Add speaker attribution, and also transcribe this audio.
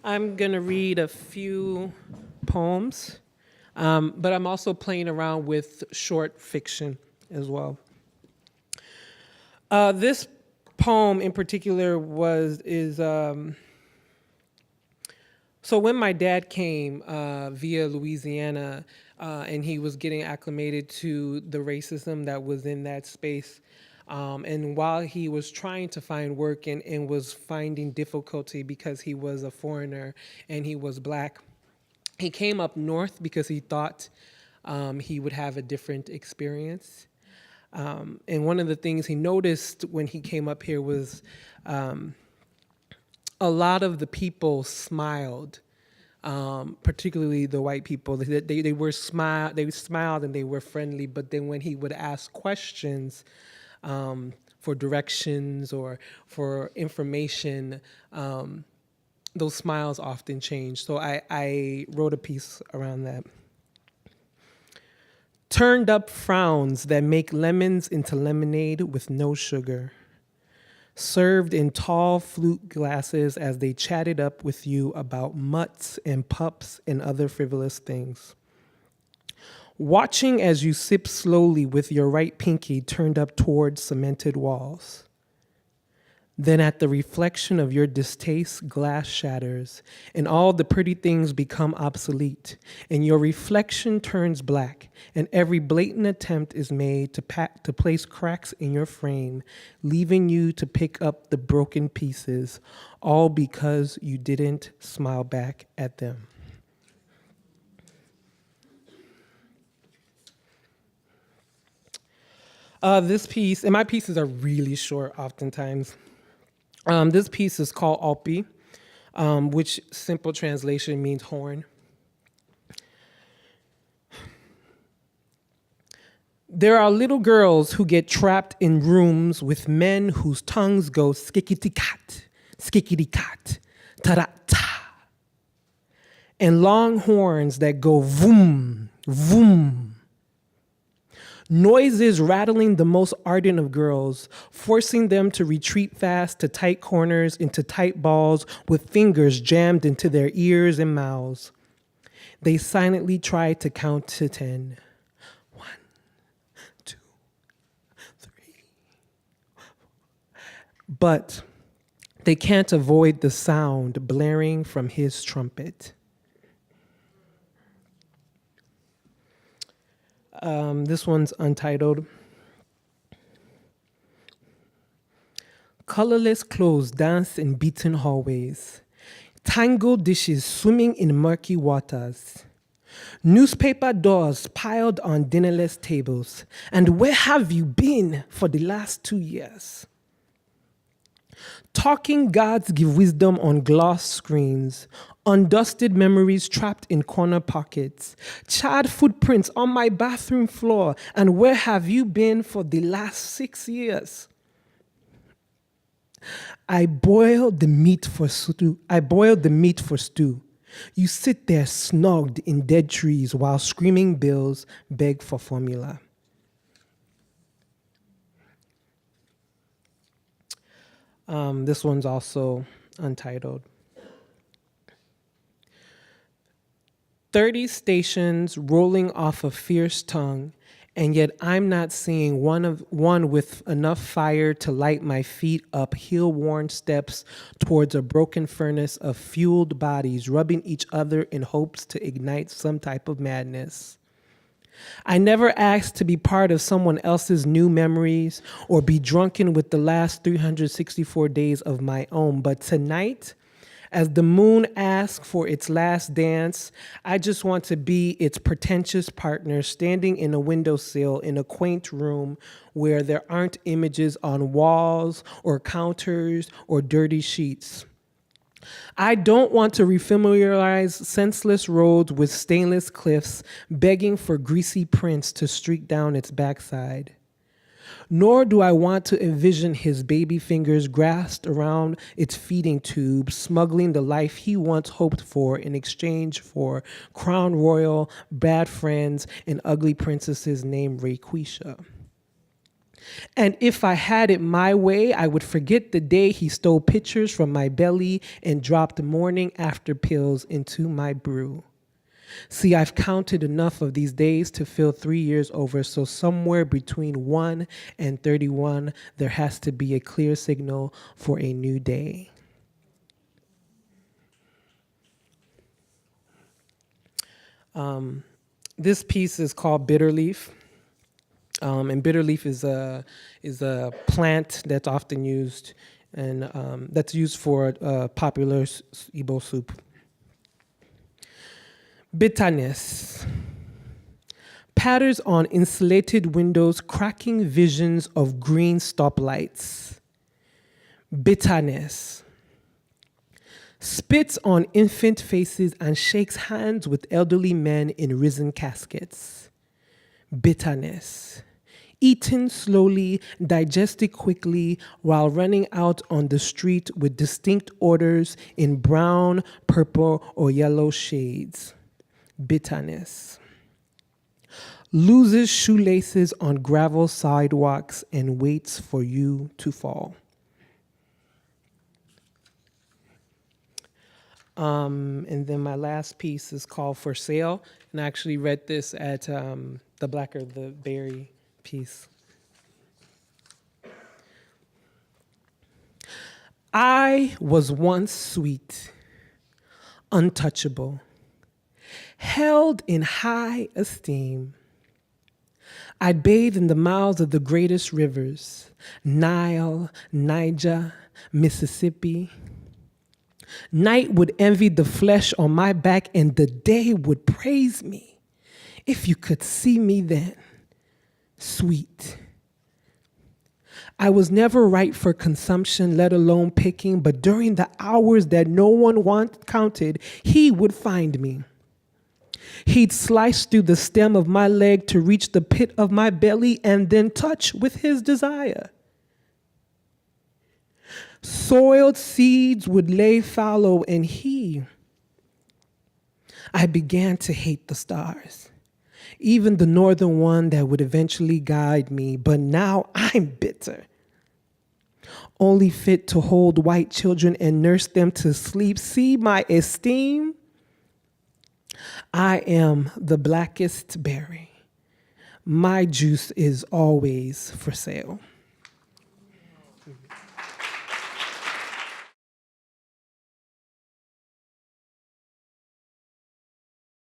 Speaker 1: I'm going to read a few poems, but I'm also playing around with short fiction as well. This poem in particular so when my dad came via Louisiana and he was getting acclimated to the racism that was in that space, and while he was trying to find work and was finding difficulty because he was a foreigner and he was black, he came up north because he thought he would have a different experience. And one of the things he noticed when he came up here was a lot of the people smiled, particularly the white people. They smiled and they were friendly. But then when he would ask questions for directions or for information, those smiles often changed. So I wrote a piece around that. Turned up frowns that make lemons into lemonade with no sugar, served in tall flute glasses as they chatted up with you about mutts and pups and other frivolous things. Watching as you sip slowly with your right pinky turned up toward cemented walls. Then at the reflection of your distaste, glass shatters, and all the pretty things become obsolete, and your reflection turns black, and every blatant attempt is made to place cracks in your frame, leaving you to pick up the broken pieces, all because you didn't smile back at them. This piece, and my pieces are really short oftentimes. This piece is called Alpi, which simple translation means horn. There are little girls who get trapped in rooms with men whose tongues go skikity-kat, ta-da-ta, and long horns that go voom, voom. Noises rattling the most ardent of girls, forcing them to retreat fast to tight corners into tight balls with fingers jammed into their ears and mouths. They silently try to count to 10. 1, 2, 3. But they can't avoid the sound blaring from his trumpet. This one's untitled. Colorless clothes dance in beaten hallways. Tangled dishes swimming in murky waters. Newspaper doors piled on dinnerless tables. And where have you been for the last 2 years? Talking gods give wisdom on glass screens, undusted memories trapped in corner pockets, charred footprints on my bathroom floor, and where have you been for the last 6 years? I boiled the meat for stew. You sit there snogged in dead trees while screaming bills beg for formula. This one's also untitled. 30 stations rolling off a fierce tongue, and yet I'm not seeing one with enough fire to light my feet up heel-worn steps towards a broken furnace of fueled bodies rubbing each other in hopes to ignite some type of madness. I never asked to be part of someone else's new memories or be drunken with the last 364 days of my own. But tonight, as the moon asks for its last dance, I just want to be its pretentious partner standing in a windowsill in a quaint room where there aren't images on walls or counters or dirty sheets. I don't want to refamiliarize senseless roads with stainless cliffs, begging for greasy prints to streak down its backside. Nor do I want to envision his baby fingers grasped around its feeding tube, smuggling the life he once hoped for in exchange for Crown Royal, bad friends, and ugly princesses named Rayquisha. And if I had it my way, I would forget the day he stole pictures from my belly and dropped morning after pills into my brew. See, I've counted enough of these days to feel 3 years over, so somewhere between 1 and 31, there has to be a clear signal for a new day. This piece is called Bitter Leaf. And bitter leaf is a plant that's often used, and that's used for popular Igbo soup. Bitterness. Patterns on insulated windows, cracking visions of green stoplights. Bitterness. Spits on infant faces and shakes hands with elderly men in risen caskets. Bitterness. Eaten slowly, digested quickly while running out on the street with distinct odors in brown, purple, or yellow shades. Bitterness. Loses shoelaces on gravel sidewalks and waits for you to fall. And then my last piece is called For Sale, and I actually read this at the Blacker the Berry piece. I was once sweet, untouchable, held in high esteem. I'd bathe in the mouths of the greatest rivers, Nile, Niger, Mississippi. Night would envy the flesh on my back and the day would praise me. If you could see me then, sweet. I was never ripe for consumption, let alone picking, but during the hours that no one counted, he would find me. He'd slice through the stem of my leg to reach the pit of my belly and then touch with his desire. Soiled seeds would lay fallow, and I began to hate the stars, even the northern one that would eventually guide me, but now I'm bitter. Only fit to hold white children and nurse them to sleep. See my esteem? I am the blackest berry. My juice is always for sale.